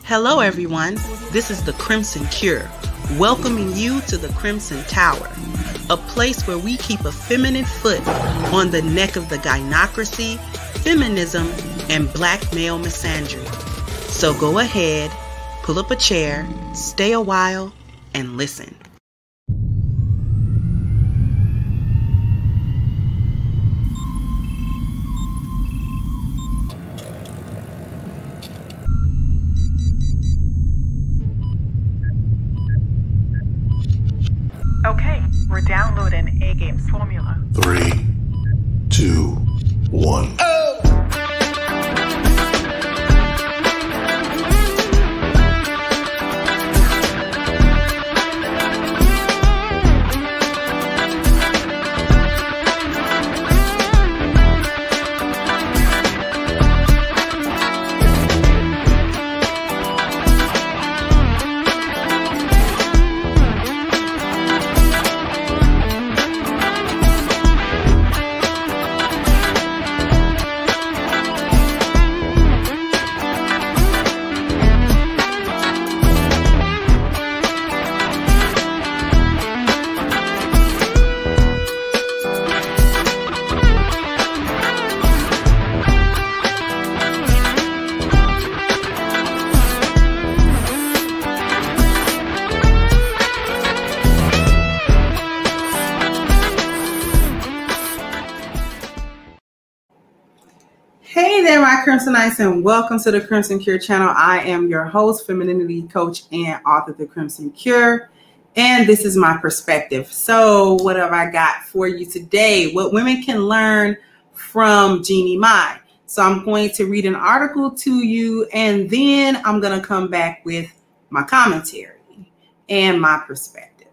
Hello everyone, this is the Crimson Cure, welcoming you to the Crimson Tower, a place where we keep a feminine foot on the neck of the gynocracy, feminism, and black male misandry. So go ahead, pull up a chair, stay a while, and listen. Okay, we're downloading A-Game's formula. 3, 2, 1. Hey there, my Crimsonites, and welcome to the Crimson Cure channel. I am your host, femininity coach, and author of the Crimson Cure, and this is my perspective. So what have I got for you today? What women can learn from Jeannie Mai. So I'm going to read an article to you, and then I'm going to come back with my commentary and my perspective.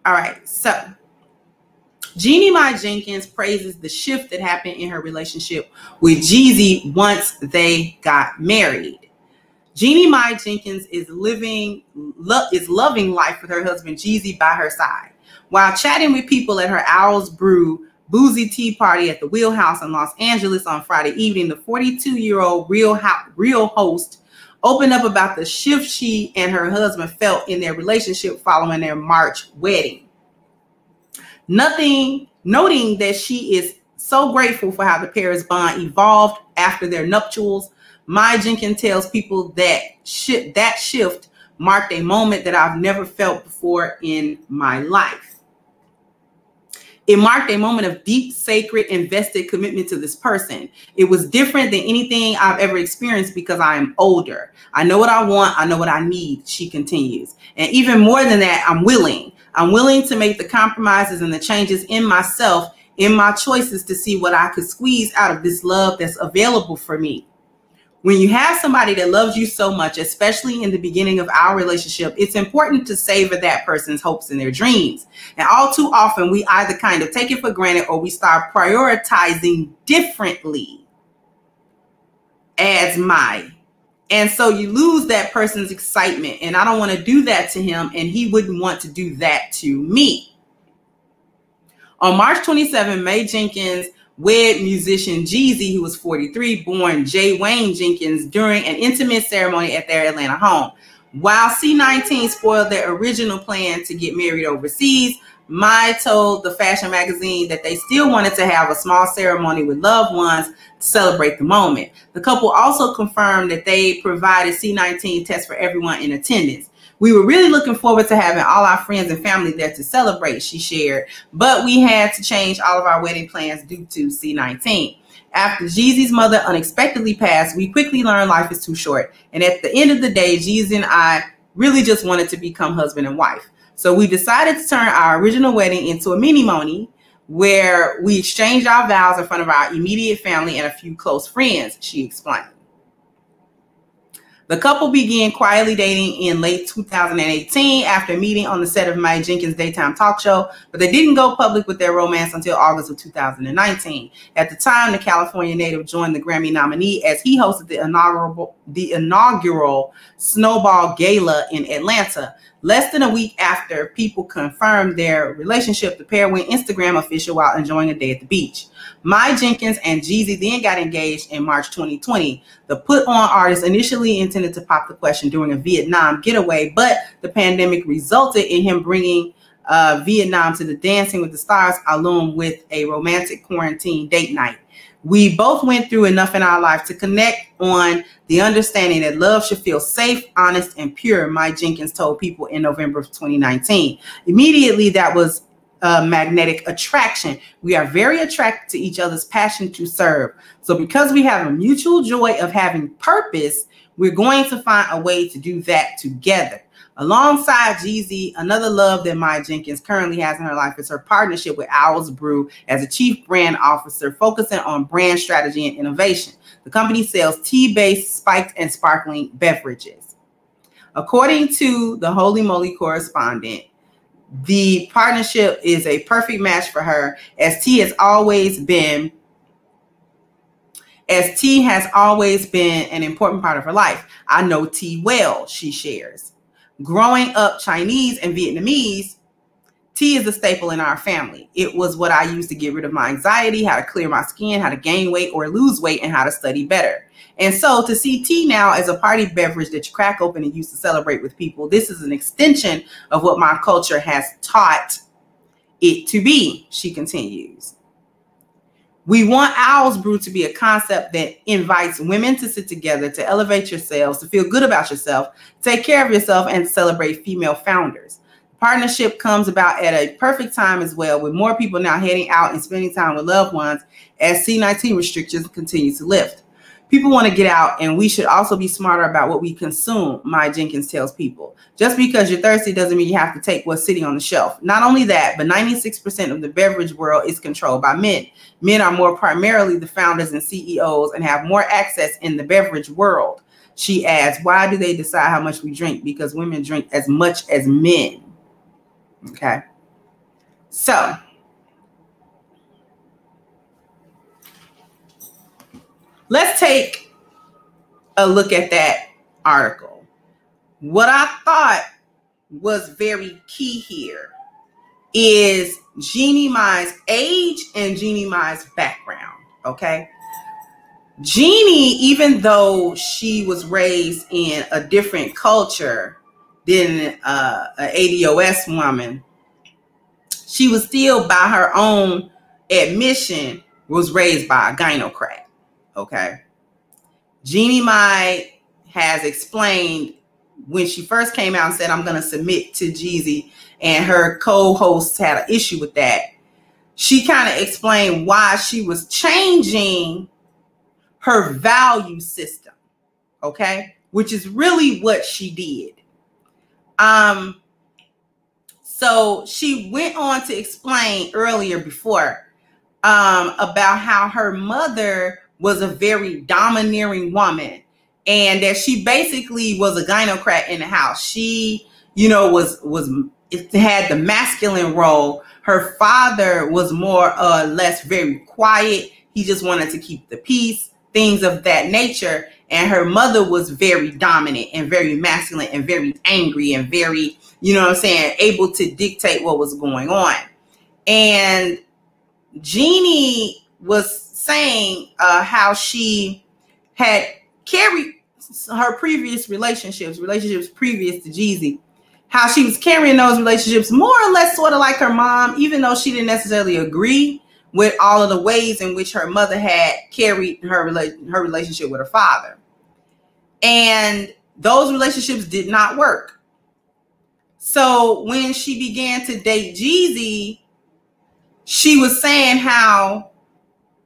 All right, so Jeannie Mai Jenkins praises the shift that happened in her relationship with Jeezy once they got married. Jeannie Mai Jenkins is loving life with her husband Jeezy by her side. While chatting with people at her Owl's Brew boozy tea party at the Wheelhouse in Los Angeles on Friday evening, the 42-year-old real host opened up about the shift she and her husband felt in their relationship following their March wedding. Noting that she is so grateful for how the pair's bond evolved after their nuptials, Mai Jenkins tells people that shift marked a moment that I've never felt before in my life. It marked a moment of deep, sacred, invested commitment to this person. It was different than anything I've ever experienced because I am older. I know what I want. I know what I need, she continues. And even more than that, I'm willing. I'm willing to make the compromises and the changes in myself, in my choices to see what I could squeeze out of this love that's available for me. When you have somebody that loves you so much, especially in the beginning of our relationship, it's important to savor that person's hopes and their dreams. And all too often, we either kind of take it for granted or we start prioritizing differently, adds Mai. And so you lose that person's excitement. And I don't want to do that to him, and he wouldn't want to do that to me. On March 27, Mai Jenkins wed musician Jeezy, who was 43, born Jay Wayne Jenkins, during an intimate ceremony at their Atlanta home. While C19 spoiled their original plan to get married overseas, Mai told the fashion magazine that they still wanted to have a small ceremony with loved ones to celebrate the moment. The couple also confirmed that they provided C19 tests for everyone in attendance. We were really looking forward to having all our friends and family there to celebrate, she shared, but we had to change all of our wedding plans due to C19. After Jeezy's mother unexpectedly passed, we quickly learned life is too short. And at the end of the day, Jeezy and I really just wanted to become husband and wife. So we decided to turn our original wedding into a mini-moni where we exchanged our vows in front of our immediate family and a few close friends, she explained. The couple began quietly dating in late 2018 after meeting on the set of Mai Jenkins' daytime talk show, but they didn't go public with their romance until August of 2019. At the time, the California native joined the Grammy nominee as he hosted the inaugural Snowball Gala in Atlanta. Less than a week after people confirmed their relationship, the pair went Instagram official while enjoying a day at the beach. Mai Jenkins and Jeezy then got engaged in March 2020. The put-on artist initially intended to pop the question during a Vietnam getaway, but the pandemic resulted in him bringing Vietnam to the Dancing with the Stars along with a romantic quarantine date night. We both went through enough in our life to connect on the understanding that love should feel safe, honest, and pure, Mai Jenkins told People in November of 2019. Immediately, that was magnetic attraction. We are very attracted to each other's passion to serve. So because we have a mutual joy of having purpose, we're going to find a way to do that together. Alongside Jeezy, another love that Mai Jenkins currently has in her life is her partnership with Owls Brew as a chief brand officer, focusing on brand strategy and innovation. The company sells tea-based spiked and sparkling beverages. According to the Holy Moly correspondent, the partnership is a perfect match for her, as tea has always been an important part of her life. I know tea well, she shares. Growing up Chinese and Vietnamese, tea is a staple in our family. It was what I used to get rid of my anxiety, how to clear my skin, how to gain weight or lose weight, and how to study better. And so to see tea now as a party beverage that you crack open and use to celebrate with people, this is an extension of what my culture has taught it to be, she continues. We want Owls Brew to be a concept that invites women to sit together, to elevate yourselves, to feel good about yourself, take care of yourself, and celebrate female founders. The partnership comes about at a perfect time as well, with more people now heading out and spending time with loved ones as C-19 restrictions continue to lift. People want to get out, and we should also be smarter about what we consume, Mai Jenkins tells People. Just because you're thirsty doesn't mean you have to take what's sitting on the shelf. Not only that, but 96% of the beverage world is controlled by men. Men are more primarily the founders and CEOs and have more access in the beverage world. She adds, why do they decide how much we drink? Because women drink as much as men. Okay. So, let's take a look at that article. What I thought was very key here is Jeannie Mai's age and Jeannie Mai's background, okay? Jeannie, even though she was raised in a different culture than an ADOS woman, she was still, by her own admission, was raised by a gynocrat, okay? Jeannie Mai has explained when she first came out and said, I'm going to submit to Jeezy, and her co-hosts had an issue with that. She kind of explained why she was changing her value system, okay? Which is really what she did. So she went on to explain earlier before about how her mother was a very domineering woman, and that she basically was a gynocrat in the house. She, you know, had the masculine role. Her father was more or less very quiet. He just wanted to keep the peace, things of that nature. And her mother was very dominant and very masculine and very angry and very, you know what I'm saying, able to dictate what was going on. And Jeannie was saying how she had carried her previous relationships previous to Jeezy, how she was carrying those relationships more or less sort of like her mom, even though she didn't necessarily agree with all of the ways in which her mother had carried her relationship with her father. And those relationships did not work. So when she began to date Jeezy, she was saying how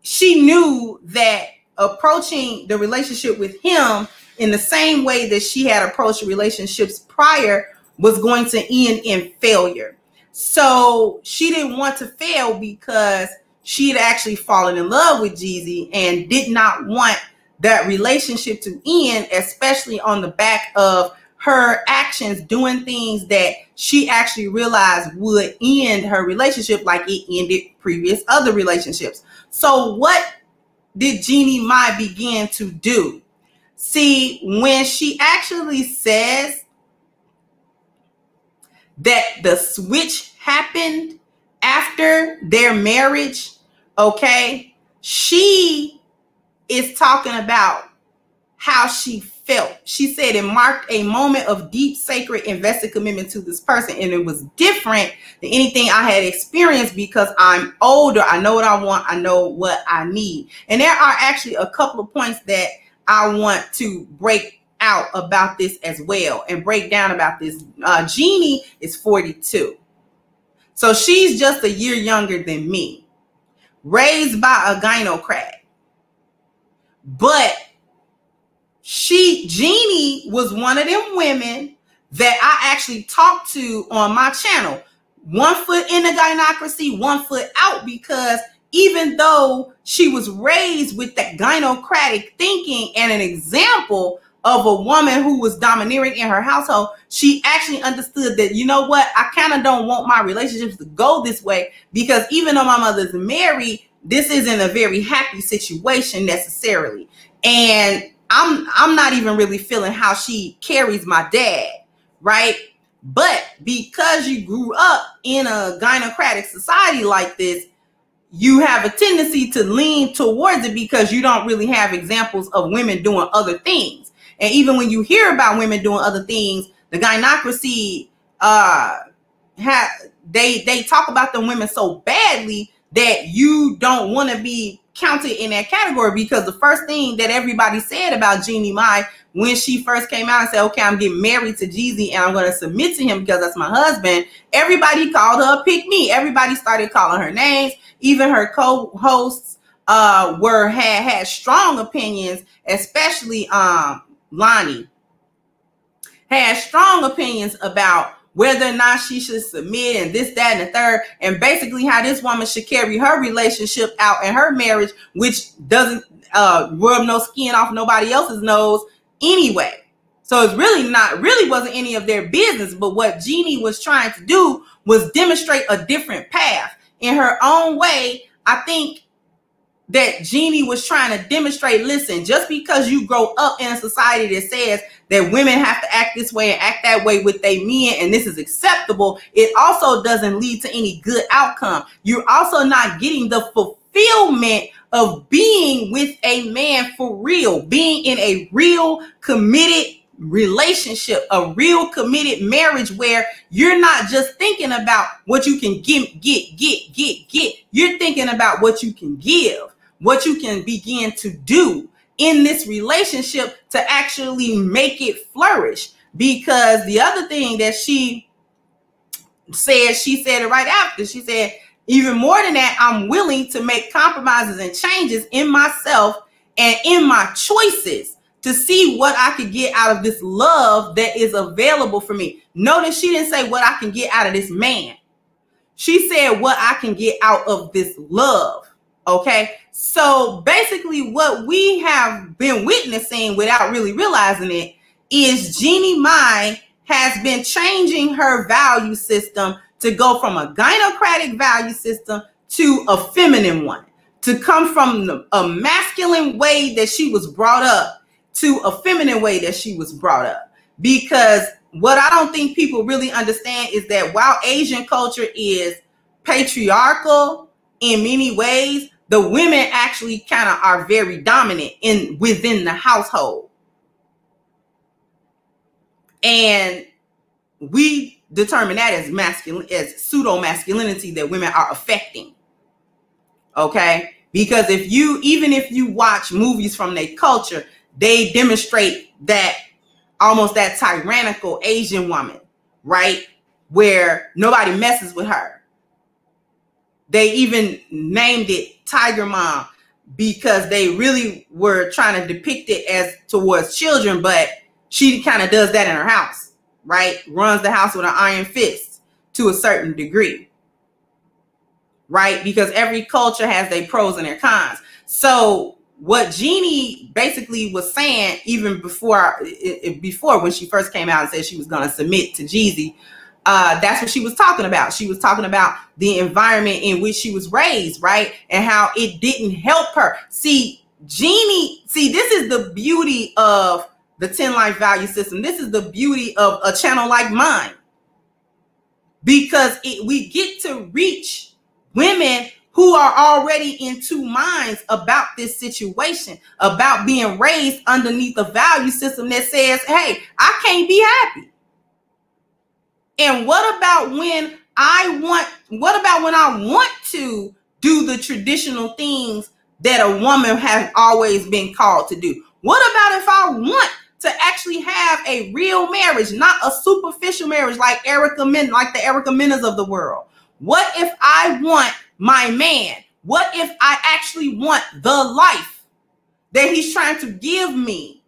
she knew that approaching the relationship with him in the same way that she had approached relationships prior was going to end in failure. So she didn't want to fail because she had actually fallen in love with Jeezy and did not want that relationship to end, especially on the back of her actions, doing things that she actually realized would end her relationship like it ended previous other relationships. So what did Jeannie Mai begin to do? See, when she actually says that the switch happened after their marriage, okay, she is talking about how she felt. She said it marked a moment of deep, sacred, invested commitment to this person. And it was different than anything I had experienced because I'm older. I know what I want. I know what I need. And there are actually a couple of points that I want to break out about this as well and break down about this. Jeannie is 42. So she's just a year younger than me, raised by a gynocrat. But Jeannie was one of them women that I actually talked to on my channel. 1 foot in the gynocracy, 1 foot out, because even though she was raised with that gynocratic thinking and an example of a woman who was domineering in her household, she actually understood that, you know what, I kind of don't want my relationships to go this way, because even though my mother's married, this isn't a very happy situation necessarily. And I'm not even really feeling how she carries my dad, right? But because you grew up in a gynocratic society like this, you have a tendency to lean towards it because you don't really have examples of women doing other things. And even when you hear about women doing other things, the gynocracy, they talk about the women so badly that you don't want to be counted in that category, because the first thing that everybody said about Jeannie Mai when she first came out and said, okay, I'm getting married to Jeezy and I'm going to submit to him because that's my husband, everybody called her a pick me. Everybody started calling her names. Even her co-hosts had strong opinions, especially Lonnie had strong opinions about whether or not she should submit and this, that, and the third, and basically how this woman should carry her relationship out in her marriage, which doesn't rub no skin off nobody else's nose anyway. So it's really wasn't any of their business. But what Jeannie was trying to do was demonstrate a different path in her own way. I think that Jeannie was trying to demonstrate, listen, just because you grow up in a society that says that women have to act this way and act that way with their men, and this is acceptable, it also doesn't lead to any good outcome. You're also not getting the fulfillment of being with a man for real, being in a real committed relationship, a real committed marriage where you're not just thinking about what you can get. You're thinking about what you can give, what you can begin to do in this relationship to actually make it flourish. Because the other thing that she said it right after. She said, even more than that, I'm willing to make compromises and changes in myself and in my choices to see what I could get out of this love that is available for me. Notice she didn't say what I can get out of this man. She said what I can get out of this love. Okay, so basically what we have been witnessing without really realizing it is Jeannie Mai has been changing her value system to go from a gynocratic value system to a feminine one, to come from a masculine way that she was brought up to a feminine way that she was brought up. Because what I don't think people really understand is that while Asian culture is patriarchal in many ways, the women actually kind of are very dominant within the household. And we determine that as masculine, as pseudo masculinity that women are affecting. Okay, because even if you watch movies from their culture, they demonstrate that almost that tyrannical Asian woman, right, where nobody messes with her. They even named it Tiger Mom because they really were trying to depict it as towards children, but she kind of does that in her house, right? Runs the house with an iron fist to a certain degree, right? Because every culture has their pros and their cons. So what Jeannie basically was saying, even before when she first came out and said she was going to submit to Jeezy, that's what she was talking about. She was talking about the environment in which she was raised, right? And how it didn't help her. See, this is the beauty of the 10 life value system. This is the beauty of a channel like mine. because we get to reach women who are already in two minds about this situation, about being raised underneath a value system that says, hey, I can't be happy. And what about when I want to do the traditional things that a woman has always been called to do? What about if I want to actually have a real marriage, not a superficial marriage like the Erica Menas of the world? What if I want my man? What if I actually want the life that he's trying to give me?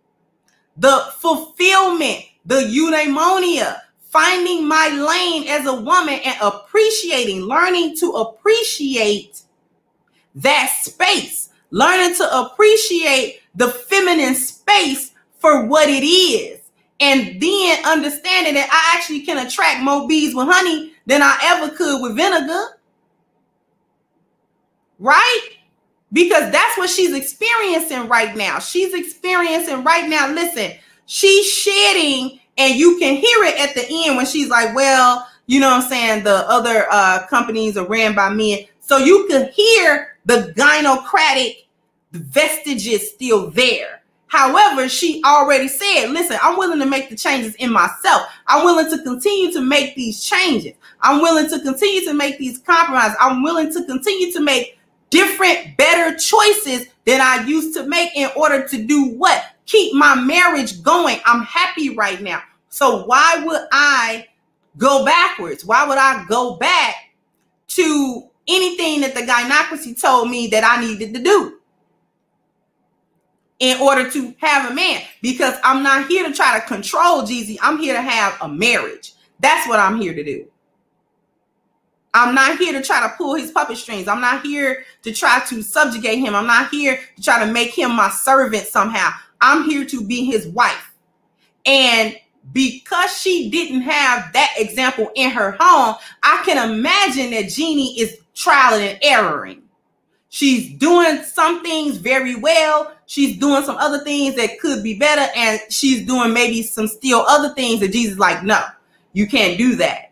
The fulfillment, the eudaimonia, finding my lane as a woman and learning to appreciate that space, learning to appreciate the feminine space for what it is, and then understanding that I actually can attract more bees with honey than I ever could with vinegar. Right? Because that's what she's experiencing right now. Listen, she's shedding, and you can hear it at the end when she's like, well, you know what I'm saying, the other companies are ran by men. So you can hear the gynocratic vestiges still there. However, she already said, listen, I'm willing to make the changes in myself. I'm willing to continue to make these changes. I'm willing to continue to make these compromises. I'm willing to continue to make different, better choices than I used to make in order to do what? Keep my marriage going. I'm happy right now. So why would I go backwards? Why would I go back to anything that the Gynocracy told me that I needed to do in order to have a man? Because I'm not here to try to control Jeezy. I'm here to have a marriage. That's what I'm here to do. I'm not here to try to pull his puppet strings. I'm not here to try to subjugate him. I'm not here to try to make him my servant somehow. I'm here to be his wife. And because she didn't have that example in her home, I can imagine that Jeannie is trialing and erroring. She's doing some things very well. She's doing some other things that could be better. And she's doing maybe some still other things that Jesus is like, no, you can't do that.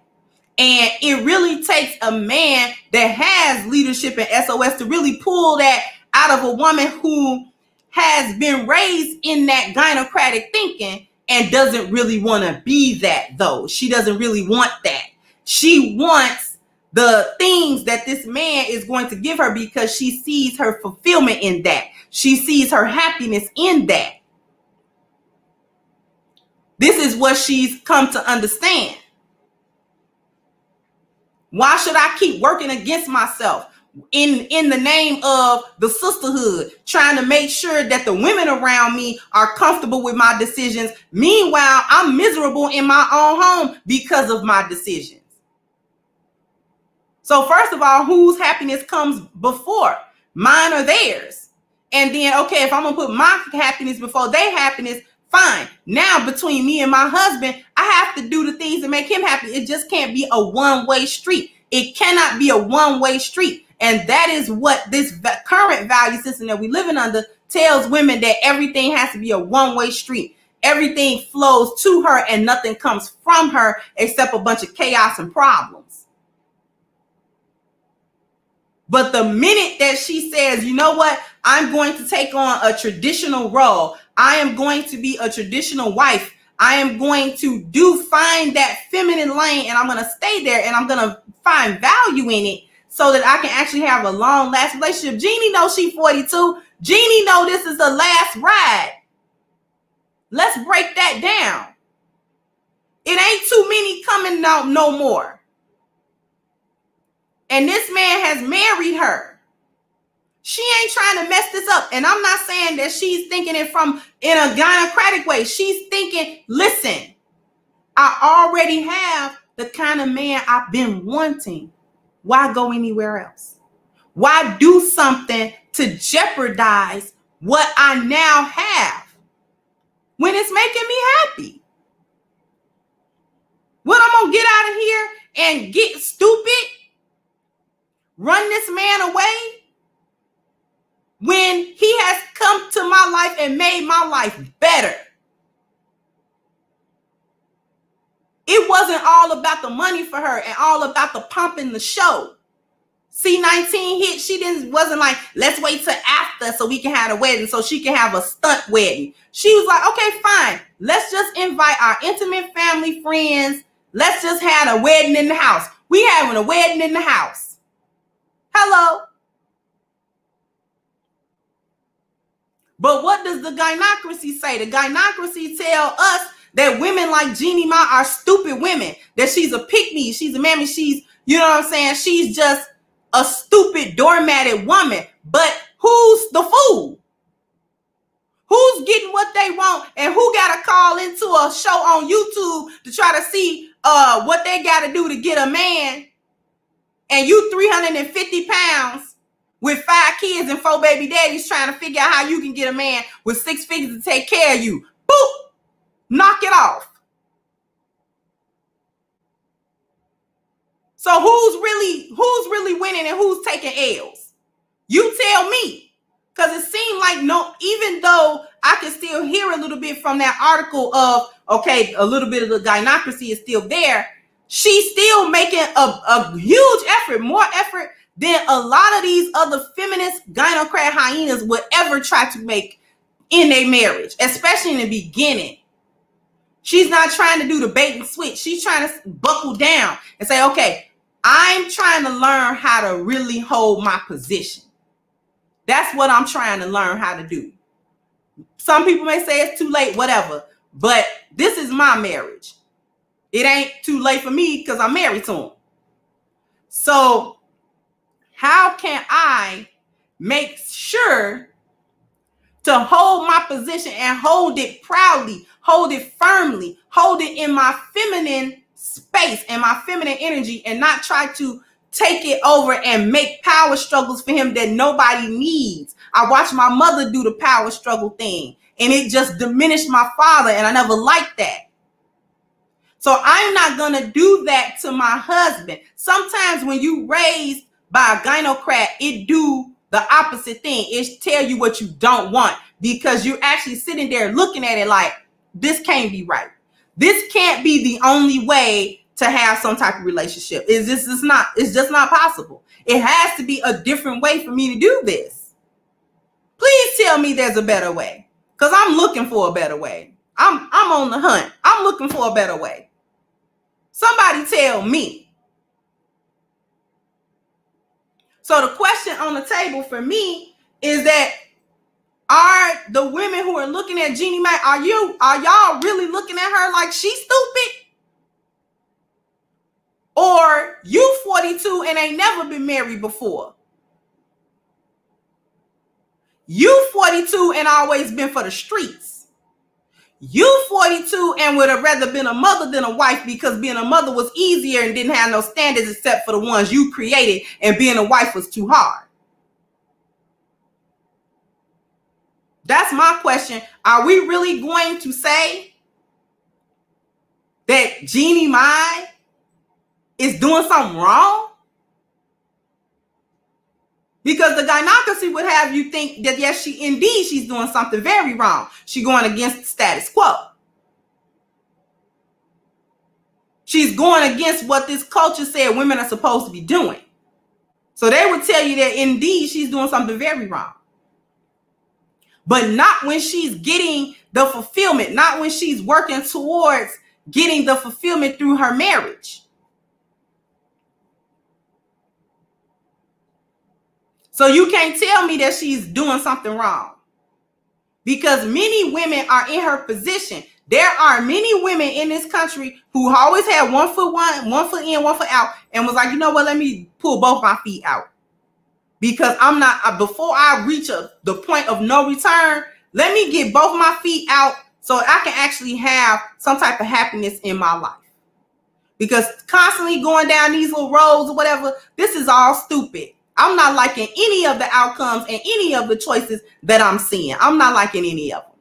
And it really takes a man that has leadership and SOS to really pull that out of a woman who has been raised in that gynocratic thinking and doesn't really want to be that, though. She doesn't really want that. She wants the things that this man is going to give her because she sees her fulfillment in that. She sees her happiness in that. This is what she's come to understand. Why should I keep working against myself in the name of the sisterhood, trying to make sure that the women around me are comfortable with my decisions? Meanwhile, I'm miserable in my own home because of my decisions. So first of all, whose happiness comes before, mine or theirs? And then, okay, if I'm going to put my happiness before their happiness, fine. Now, between me and my husband, I have to do the things that make him happy. It just can't be a one-way street. It cannot be a one-way street. And that is what this current value system that we living under tells women, that everything has to be a one-way street. Everything flows to her and nothing comes from her except a bunch of chaos and problems. But the minute that she says, you know what, I'm going to take on a traditional role, I am going to be a traditional wife, I am going to find that feminine lane, and I'm going to stay there, and I'm going to find value in it so that I can actually have a long lasting relationship. Jeannie knows she's 42. Jeannie know this is the last ride. Let's break that down. It ain't too many coming out no more. And this man has married her. She ain't trying to mess this up. And I'm not saying that she's thinking it in a gynocratic way. She's thinking, listen, I already have the kind of man I've been wanting. Why go anywhere else? Why do something to jeopardize what I now have when it's making me happy? What, I'm going to get out of here and get stupid? Run this man away when he has come to my life and made my life better? It wasn't all about the money for her and all about the pump in the show. C-19 hit, wasn't like, let's wait till after so we can have a wedding, so she can have a stunt wedding. She was like, okay, fine. Let's just invite our intimate family, friends. Let's just have a wedding in the house. We having a wedding in the house. Hello. But what does the Gynocracy say? The Gynocracy tell us that women like Jeannie Mai are stupid women, that she's a pick-me, she's a mammy, she's, you know what I'm saying? She's just a stupid, doormatted woman. But who's the fool? Who's getting what they want and who got to call into a show on YouTube to try to see what they got to do to get a man, and you 350 pounds with 5 kids and 4 baby daddies trying to figure out how you can get a man with 6 figures to take care of you. Boop! Knock it off. So who's really winning and who's taking L's? You tell me. Because it seemed like, no, even though I can still hear a little bit from that article of, okay, a little bit of the Gynocracy is still there, she's still making a huge effort, more effort than a lot of these other feminist gynocrat hyenas would ever try to make in a marriage, especially in the beginning. She's not trying to do the bait and switch. She's trying to buckle down and say, okay, I'm trying to learn how to really hold my position. That's what I'm trying to learn how to do. Some people may say it's too late, whatever, but this is my marriage. It ain't too late for me because I'm married to him. So how can I make sure to hold my position and hold it proudly, hold it firmly, hold it in my feminine space and my feminine energy, and not try to take it over and make power struggles for him that nobody needs? I watched my mother do the power struggle thing, and it just diminished my father, and I never liked that. So I'm not going to do that to my husband. Sometimes when you raised by a gynocrat, it do the opposite thing. It tell you what you don't want, because you're actually sitting there looking at it like, this can't be right. This can't be the only way to have some type of relationship. It's just not possible. It has to be a different way for me to do this. Please tell me there's a better way, because I'm looking for a better way. I'm on the hunt. I'm looking for a better way. Somebody tell me. So the question on the table for me is that, are the women who are looking at Jeannie Mai, are y'all really looking at her like she's stupid? Or you 42 and ain't never been married before? You 42 and always been for the streets. You 42 and would have rather been a mother than a wife, because being a mother was easier and didn't have no standards except for the ones you created, and being a wife was too hard. That's my question. Are we really going to say that Jeannie Mai is doing something wrong? Because the Gynocracy would have you think that, yes, she's doing something very wrong. She's going against the status quo. She's going against what this culture said women are supposed to be doing. So they would tell you that indeed she's doing something very wrong. But not when she's getting the fulfillment, not when she's working towards getting the fulfillment through her marriage. So you can't tell me that she's doing something wrong, because many women are in her position. There are many women in this country who always had one foot in, one foot out, and was like, you know what, let me pull both my feet out. Because I'm not, before I reach the point of no return, let me get both my feet out so I can actually have some type of happiness in my life. Because constantly going down these little roads or whatever, this is all stupid. I'm not liking any of the outcomes and any of the choices that I'm seeing. I'm not liking any of them.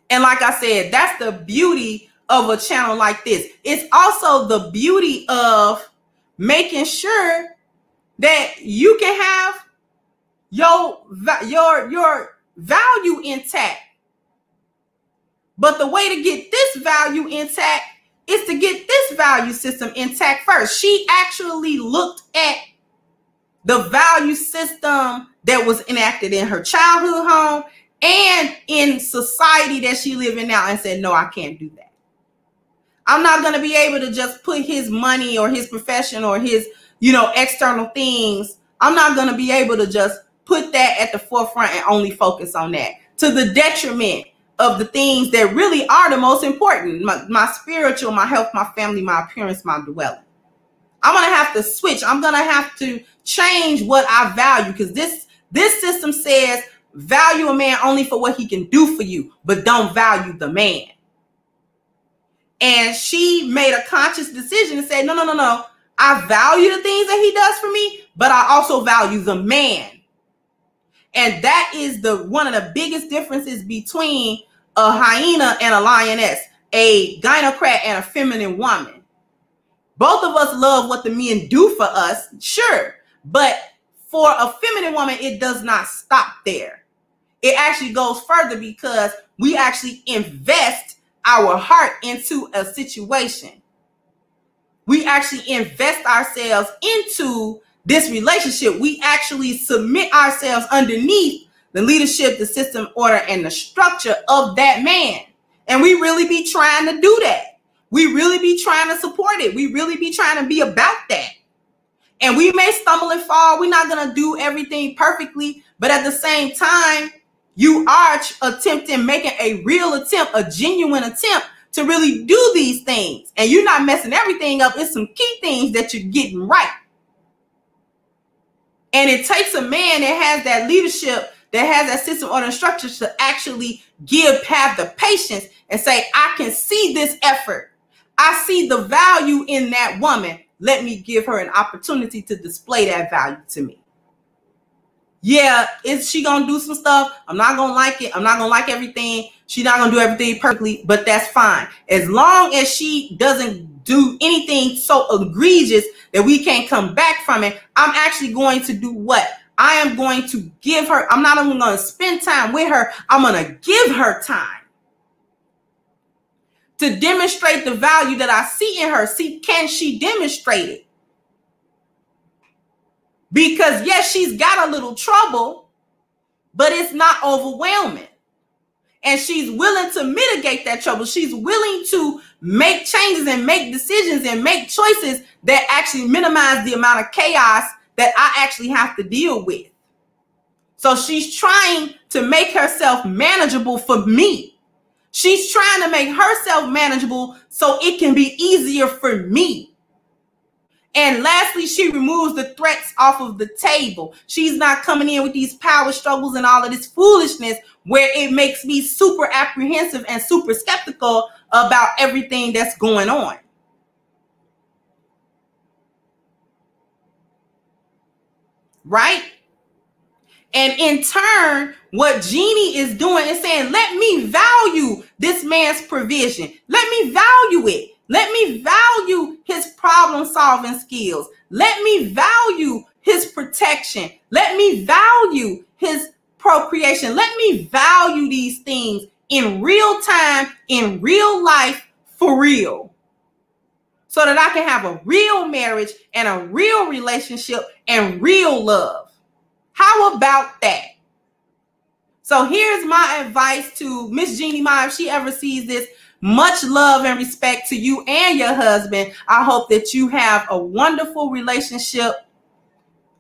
And like I said, that's the beauty of a channel like this. It's also the beauty of making sure that you can have your value intact. But the way to get this value intact is to get this value system intact first. She actually looked at the value system that was enacted in her childhood home and in society that she lives in now and said, no, I can't do that. I'm not going to be able to just put his money or his profession or his, external things. I'm not going to be able to just put that at the forefront and only focus on that, to the detriment of the things that really are the most important. My spiritual, my health, my family, my appearance, my dwelling. I'm going to have to switch. I'm going to have to change what I value, because this system says value a man only for what he can do for you, but don't value the man. And she made a conscious decision to say, no. I value the things that he does for me, but I also value the man. And that is one of the biggest differences between a hyena and a lioness, a gynocrat and a feminine woman. Both of us love what the men do for us, sure. But for a feminine woman, it does not stop there. It actually goes further, because we actually invest our heart into a situation. We actually invest ourselves into this relationship. We actually submit ourselves underneath the leadership, the system, order, and the structure of that man. And we really be trying to do that. We really be trying to support it. We really be trying to be about that. And we may stumble and fall. We're not going to do everything perfectly. But at the same time, you are attempting, making a real attempt, a genuine attempt to really do these things. And you're not messing everything up. It's some key things that you're getting right. And it takes a man that has that leadership, that has that system, order, and structure to actually have the patience and say, I can see this effort. I see the value in that woman. Let me give her an opportunity to display that value to me. Yeah, is she going to do some stuff? I'm not going to like it. I'm not going to like everything. She's not going to do everything perfectly, but that's fine. As long as she doesn't do anything so egregious that we can't come back from it, I'm actually going to do what? I am going to give her, I'm not even going to spend time with her. I'm going to give her time to demonstrate the value that I see in her. See, can she demonstrate it? Because yes, she's got a little trouble, but it's not overwhelming. And she's willing to mitigate that trouble. She's willing to make changes and make decisions and make choices that actually minimize the amount of chaos that I actually have to deal with. So she's trying to make herself manageable for me. She's trying to make herself manageable so it can be easier for me. And lastly, she removes the threats off of the table. She's not coming in with these power struggles and all of this foolishness where it makes me super apprehensive and super skeptical about everything that's going on. Right? And in turn, what Jeannie is doing is saying, let me value this man's provision. Let me value it. Let me value his problem-solving skills. Let me value his protection. Let me value his procreation. Let me value these things in real time, in real life, for real. So that I can have a real marriage and a real relationship and real love. How about that? So here's my advice to Miss Jeannie Mai, if she ever sees this. Much love and respect to you and your husband. I hope that you have a wonderful relationship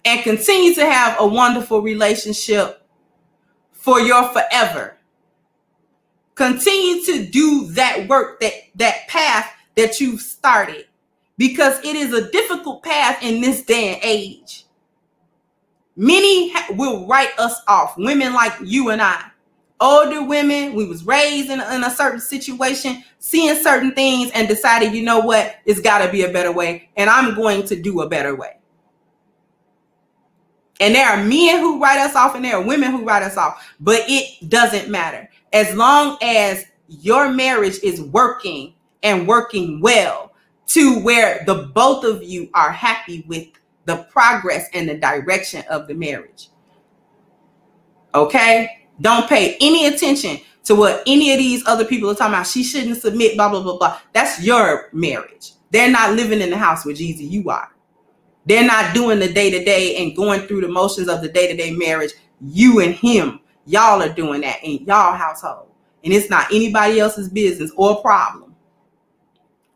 and continue to have a wonderful relationship for your forever. Continue to do that work, that path that you've started, because it is a difficult path in this day and age. Many will write us off, women like you and I. Older women, we was raised in a certain situation, seeing certain things and decided, you know what, it's got to be a better way. And I'm going to do a better way. And there are men who write us off and there are women who write us off. But it doesn't matter. As long as your marriage is working and working well to where the both of you are happy with the progress and the direction of the marriage. Okay? Don't pay any attention to what any of these other people are talking about. She shouldn't submit, blah, blah, blah, blah. That's your marriage. They're not living in the house with Jeezy. You are. They're not doing the day-to-day and going through the motions of the day-to-day marriage. You and him, y'all are doing that in y'all household. And it's not anybody else's business or problem.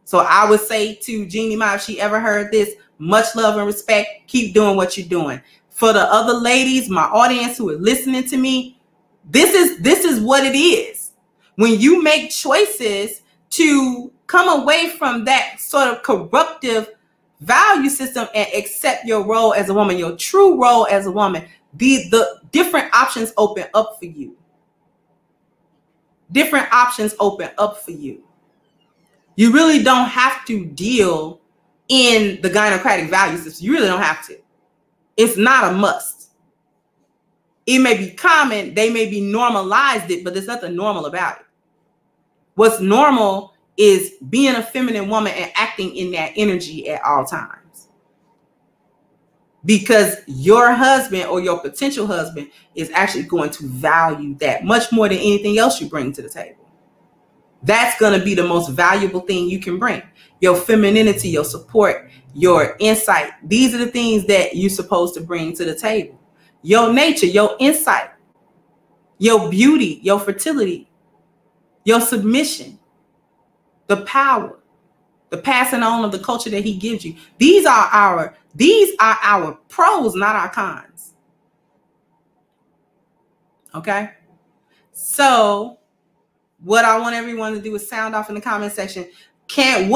So I would say to Jeannie Mai, if she ever heard this, much love and respect. Keep doing what you're doing. For the other ladies, my audience who are listening to me, this is what it is. When you make choices to come away from that sort of corruptive value system and accept your role as a woman, your true role as a woman, the different options open up for you. Different options open up for you. You really don't have to deal in the gynocratic value system. You really don't have to. It's not a must. It may be common, they may be normalized it, but there's nothing normal about it. What's normal is being a feminine woman and acting in that energy at all times. Because your husband or your potential husband is actually going to value that much more than anything else you bring to the table. That's going to be the most valuable thing you can bring. Your femininity, your support, your insight. These are the things that you're supposed to bring to the table. Your nature, your insight, your beauty, your fertility, your submission, the power, the passing on of the culture that he gives you. These are our pros, not our cons. Okay? So what I want everyone to do is sound off in the comment section. In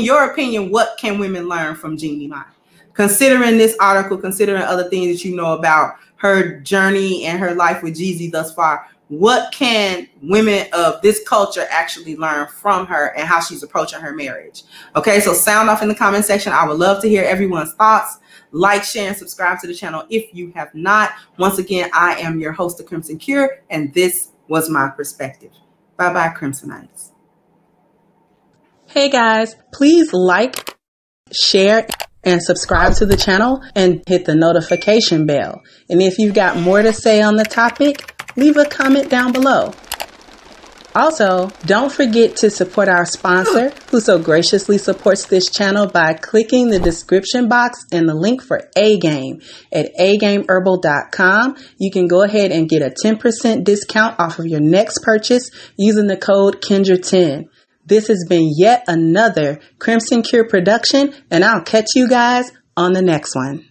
your opinion, what can women learn from Jeannie Mai? Considering this article, considering other things that you know about her journey and her life with Jeezy thus far, what can women of this culture actually learn from her and how she's approaching her marriage? Okay, so sound off in the comment section. I would love to hear everyone's thoughts. Like, share, and subscribe to the channel if you have not. Once again, I am your host, The Crimson Cure, and this was my perspective. Bye-bye, Crimsonites. Hey guys, please like, share, and subscribe to the channel and hit the notification bell. And if you've got more to say on the topic, leave a comment down below. Also, don't forget to support our sponsor who so graciously supports this channel by clicking the description box and the link for A-Game at agameherbal.com. You can go ahead and get a 10% discount off of your next purchase using the code Kendra10. This has been yet another Crimson Cure production, and I'll catch you guys on the next one.